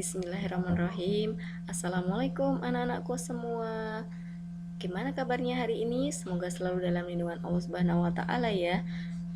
Bismillahirrahmanirrahim. Assalamualaikum anak-anakku semua. Gimana kabarnya hari ini? Semoga selalu dalam lindungan Allah Subhanahu wa taala ya.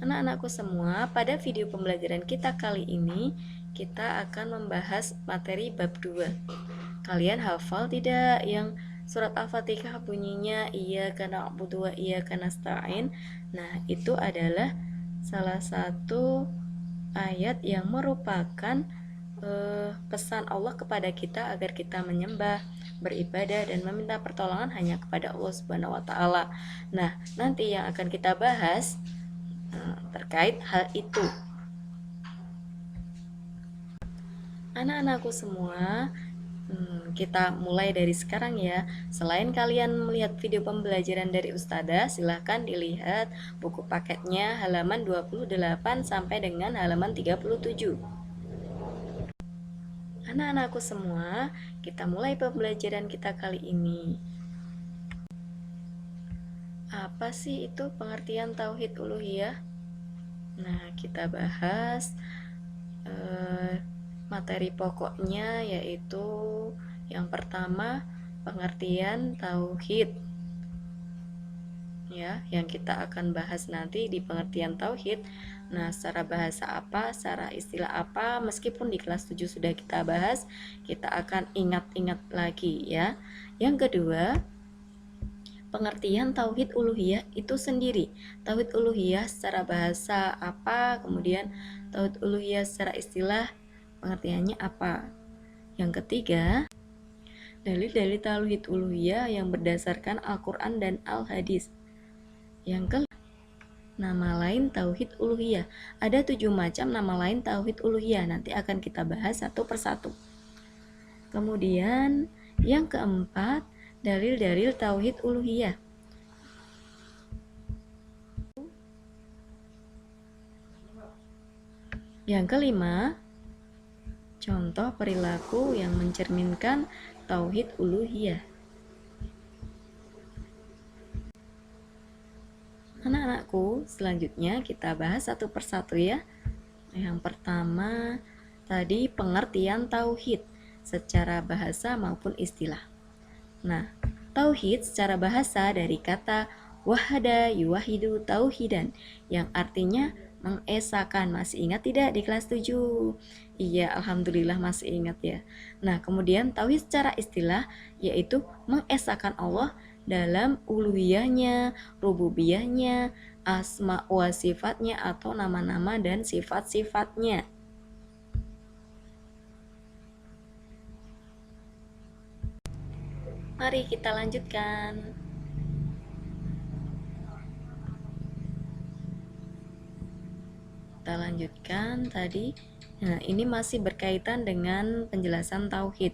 Anak-anakku semua, pada video pembelajaran kita kali ini kita akan membahas materi bab 2. Kalian hafal tidak yang surat Al-Fatihah bunyinya iyyaka na'budu wa iyyaka nasta'in? Nah, itu adalah salah satu ayat yang merupakan pesan Allah kepada kita agar kita menyembah, beribadah dan meminta pertolongan hanya kepada Allah Subhanahu wa taala. Nah, nanti yang akan kita bahas terkait hal itu. Anak-anakku semua, kita mulai dari sekarang ya. Selain kalian melihat video pembelajaran dari Ustadzah, silahkan dilihat buku paketnya halaman 28 sampai dengan halaman 37. Anak-anakku semua, kita mulai pembelajaran kita kali ini. Apa sih itu pengertian tauhid uluhiyah? Nah, kita bahas materi pokoknya, yaitu yang pertama pengertian tauhid. Ya, yang kita akan bahas nanti di pengertian tauhid. Nah, secara bahasa apa, secara istilah apa, meskipun di kelas 7 sudah kita bahas, kita akan ingat-ingat lagi ya. Yang kedua, pengertian tauhid uluhiyah itu sendiri. Tauhid uluhiyah secara bahasa apa, kemudian tauhid uluhiyah secara istilah pengertiannya apa. Yang ketiga, dalil-dalil tauhid uluhiyah yang berdasarkan Al-Quran dan Al-Hadis. Yang kelima, nama lain tauhid uluhiyah. Ada 7 macam nama lain tauhid uluhiyah. Nanti akan kita bahas satu persatu. Kemudian yang keempat, dalil-dalil tauhid uluhiyah. Yang kelima, contoh perilaku yang mencerminkan tauhid uluhiyah. Anak-anakku, selanjutnya kita bahas satu persatu ya. Yang pertama, tadi pengertian tauhid secara bahasa maupun istilah. Nah, tauhid secara bahasa dari kata wahada yuwahidu tauhidan, yang artinya mengesakan. Masih ingat tidak di kelas 7? Iya, alhamdulillah masih ingat ya. Nah, kemudian tauhid secara istilah yaitu mengesakan Allah dalam uluhiyahnya, rububiyahnya, asma wa sifatnya atau nama-nama dan sifat-sifatnya. Mari kita lanjutkan. Kita lanjutkan tadi. Nah, ini masih berkaitan dengan penjelasan tauhid,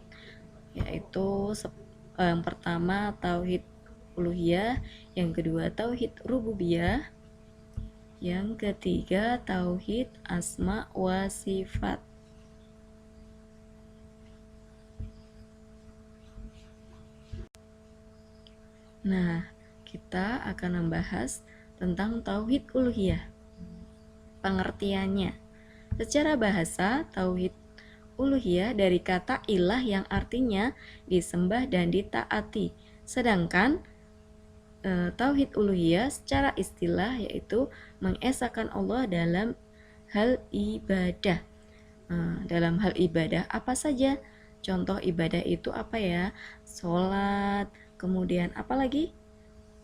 yaitu yang pertama tauhid uluhiyah, yang kedua tauhid rububiyah, yang ketiga tauhid asma wa sifat. Nah, kita akan membahas tentang tauhid uluhiyah. Pengertiannya, secara bahasa tauhid uluhiyah dari kata ilah yang artinya disembah dan ditaati. Sedangkan tauhid uluhiyah secara istilah yaitu mengesahkan Allah dalam hal ibadah. Dalam hal ibadah apa saja? Contoh ibadah itu apa ya? Sholat, kemudian apa lagi?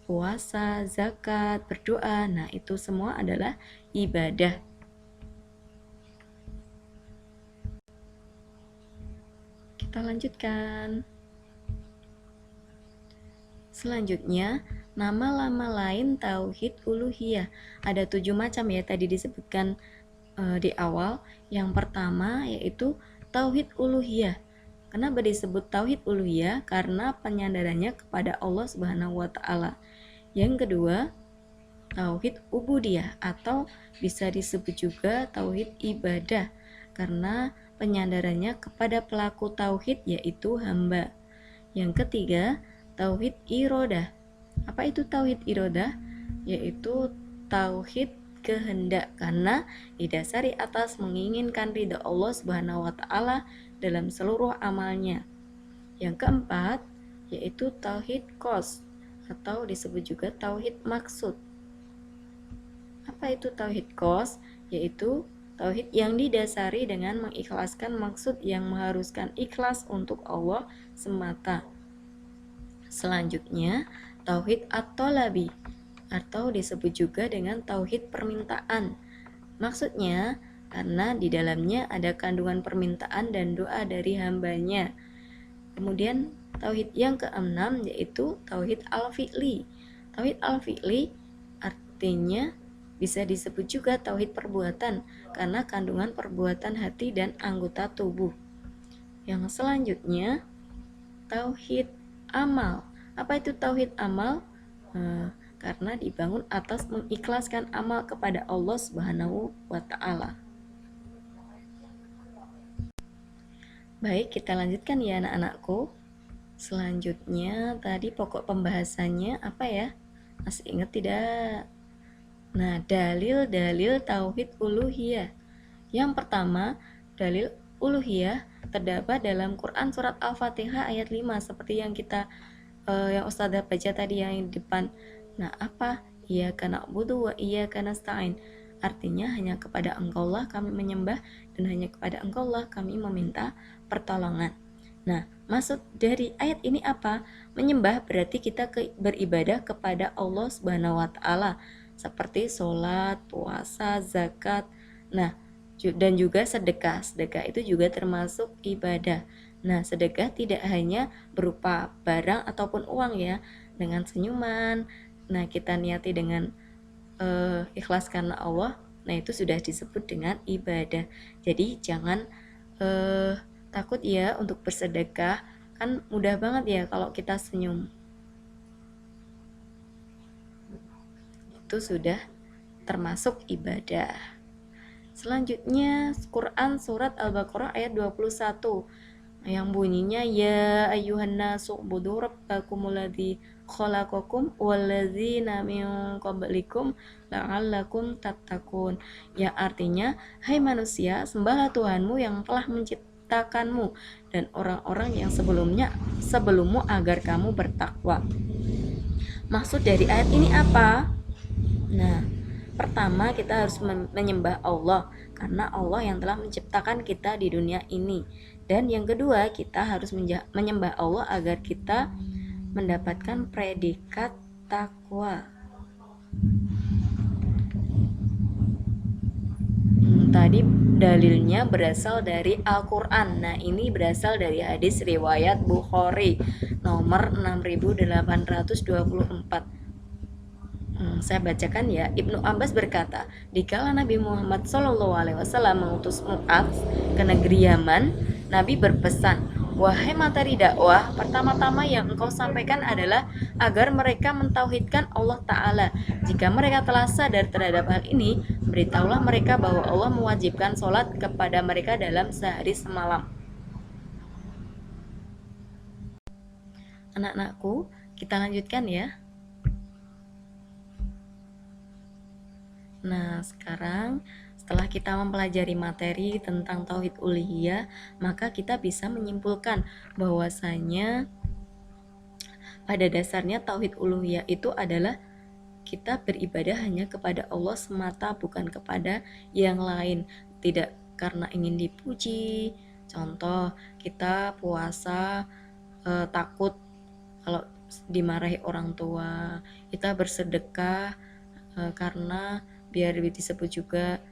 Puasa, zakat, berdoa. Nah, itu semua adalah ibadah. Kita lanjutkan. Selanjutnya, nama-nama lain tauhid uluhiyah. Ada 7 macam ya, tadi disebutkan di awal. Yang pertama yaitu tauhid uluhiyah. Kenapa disebut tauhid uluhiyah? Karena penyandarannya kepada Allah Subhanahu wa taala. Yang kedua, tauhid ubudiyah atau bisa disebut juga tauhid ibadah karena penyandarannya kepada pelaku tauhid yaitu hamba. Yang ketiga, tauhid irodah. Apa itu tauhid irodah? Yaitu tauhid kehendak karena didasari atas menginginkan ridha Allah Subhanahu wa taala dalam seluruh amalnya. Yang keempat yaitu tauhid qasd atau disebut juga tauhid maksud. Apa itu tauhid qasd? Yaitu tauhid yang didasari dengan mengikhlaskan maksud yang mengharuskan ikhlas untuk Allah semata. Selanjutnya, tauhid at-thalabi atau disebut juga dengan tauhid permintaan. Maksudnya, karena di dalamnya ada kandungan permintaan dan doa dari hambanya. Kemudian, tauhid yang keenam yaitu tauhid al-fi'li. Tauhid al-fi'li artinya bisa disebut juga tauhid perbuatan karena kandungan perbuatan hati dan anggota tubuh. Yang selanjutnya, tauhid amal. Apa itu tauhid amal? Karena dibangun atas mengikhlaskan amal kepada Allah Subhanahu wa taala. Baik, kita lanjutkan ya anak-anakku. Selanjutnya tadi pokok pembahasannya apa ya? Masih ingat tidak? Nah, dalil-dalil tauhid uluhiyah. Yang pertama, dalil uluhiyah terdapat dalam Quran surat Al-Fatihah ayat 5 seperti yang kita yang Ustazah baca tadi yang di depan. Nah, apa? Iyyaka na'budu wa iyyaka nasta'in. Artinya hanya kepada Engkaulah kami menyembah dan hanya kepada Engkaulah kami meminta pertolongan. Nah, maksud dari ayat ini apa? Menyembah berarti kita beribadah kepada Allah Subhanahu wa taala seperti sholat, puasa, zakat. Nah, dan juga sedekah. Sedekah itu juga termasuk ibadah. Nah, sedekah tidak hanya berupa barang ataupun uang ya, dengan senyuman. Nah, kita niati dengan ikhlas karena Allah. Nah, itu sudah disebut dengan ibadah. Jadi jangan takut ya untuk bersedekah. Kan mudah banget ya kalau kita senyum. Itu sudah termasuk ibadah. Selanjutnya Quran surat Al-Baqarah ayat 21 yang bunyinya ya ayyuhan nasu ubudu rabbakumul ladzi khalaqakum walladzina min qablikum la'allakum tattaqun. Ya artinya, hai manusia, sembahlah Tuhanmu yang telah menciptakanmu dan orang-orang yang sebelummu agar kamu bertakwa. Maksud dari ayat ini apa? Nah, pertama kita harus menyembah Allah karena Allah yang telah menciptakan kita di dunia ini. Dan yang kedua, kita harus menyembah Allah agar kita mendapatkan predikat takwa. Tadi dalilnya berasal dari Al-Quran. Nah, ini berasal dari hadis riwayat Bukhari nomor 6824. Saya bacakan ya. Ibnu Abbas berkata, dikala Nabi Muhammad SAW mengutus Mu'adz ke negeri Yaman, Nabi berpesan, wahai materi dakwah, pertama-tama yang engkau sampaikan adalah agar mereka mentauhidkan Allah Ta'ala. Jika mereka telah sadar terhadap hal ini, beritahulah mereka bahwa Allah mewajibkan sholat kepada mereka dalam sehari semalam. Anak-anakku, kita lanjutkan ya. Nah, sekarang setelah kita mempelajari materi tentang tauhid uluhiyah, maka kita bisa menyimpulkan bahwasanya pada dasarnya tauhid uluhiyah itu adalah kita beribadah hanya kepada Allah semata, bukan kepada yang lain. Tidak karena ingin dipuji. Contoh, kita puasa takut kalau dimarahi orang tua. Kita bersedekah karena biar disebut juga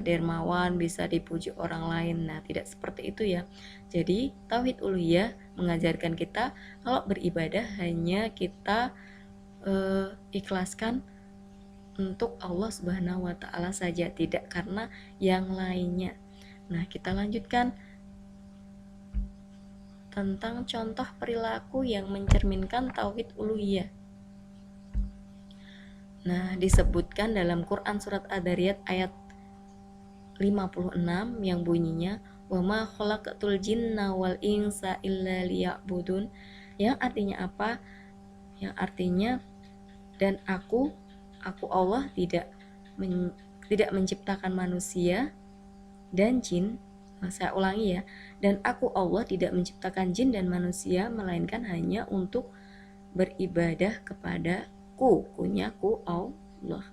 dermawan, bisa dipuji orang lain. Nah, tidak seperti itu ya. Jadi tauhid uluhiyah mengajarkan kita kalau beribadah hanya kita ikhlaskan untuk Allah Subhanahu wa taala saja, tidak karena yang lainnya. Nah, kita lanjutkan tentang contoh perilaku yang mencerminkan tauhid uluhiyah. Nah, disebutkan dalam Quran surat Ad-Dariyat ayat 56 yang bunyinya wa ma khalaqatul jinna wal insa illa liya'budun, yang artinya apa? Yang artinya dan aku Allah tidak tidak menciptakan manusia dan jin. Saya ulangi ya, dan aku Allah tidak menciptakan jin dan manusia melainkan hanya untuk beribadah kepadaku, kunyaku Allah.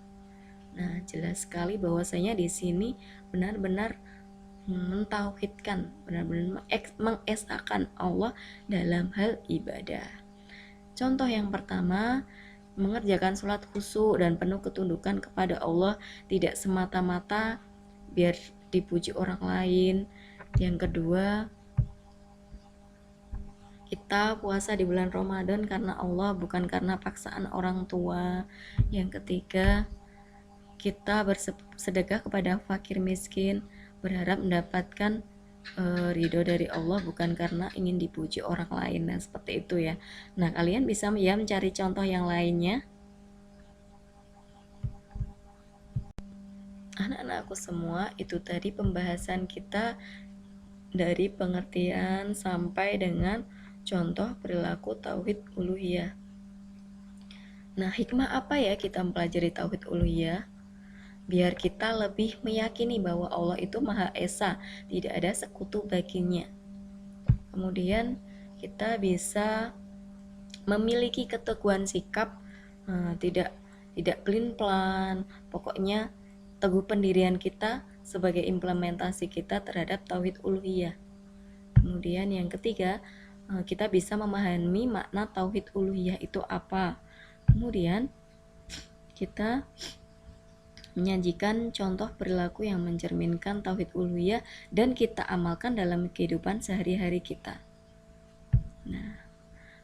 Nah, jelas sekali bahwasanya di sini benar-benar mentauhidkan, benar-benar mengesahkan Allah dalam hal ibadah. Contoh yang pertama, mengerjakan sholat khusyuk dan penuh ketundukan kepada Allah, tidak semata-mata biar dipuji orang lain. Yang kedua, kita puasa di bulan Ramadan karena Allah, bukan karena paksaan orang tua. Yang ketiga, kita bersedekah kepada fakir miskin, berharap mendapatkan ridho dari Allah, bukan karena ingin dipuji orang lain. Nah, seperti itu ya. Nah, kalian bisa ya mencari contoh yang lainnya. Anak-anakku semua, itu tadi pembahasan kita dari pengertian sampai dengan contoh perilaku tauhid uluhiyah. Nah, hikmah apa ya kita mempelajari tauhid uluhiyah? Biar kita lebih meyakini bahwa Allah itu Maha Esa, tidak ada sekutu baginya. Kemudian kita bisa memiliki keteguhan sikap, tidak pelin-pelan, pokoknya teguh pendirian kita sebagai implementasi kita terhadap tauhid uluhiyah. Kemudian yang ketiga, kita bisa memahami makna tauhid uluhiyah itu apa. Kemudian kita menyajikan contoh perilaku yang mencerminkan tauhid uluhiyah dan kita amalkan dalam kehidupan sehari-hari kita. Nah,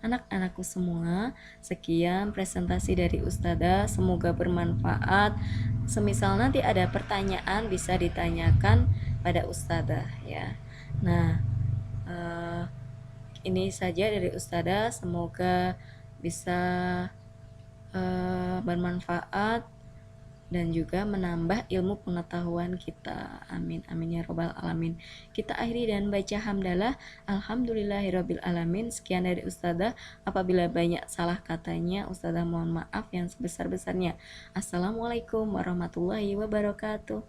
anak-anakku semua, sekian presentasi dari Ustadzah, semoga bermanfaat. Semisal nanti ada pertanyaan bisa ditanyakan pada Ustadzah ya. Nah, ini saja dari Ustadzah, semoga bisa bermanfaat dan juga menambah ilmu pengetahuan kita. Amin amin ya robbal alamin. Kita akhiri dan baca hamdalah. Alhamdulillahirabbil alamin. Sekian dari Ustadzah. Apabila banyak salah katanya, Ustadzah mohon maaf yang sebesar-besarnya. Assalamualaikum warahmatullahi wabarakatuh.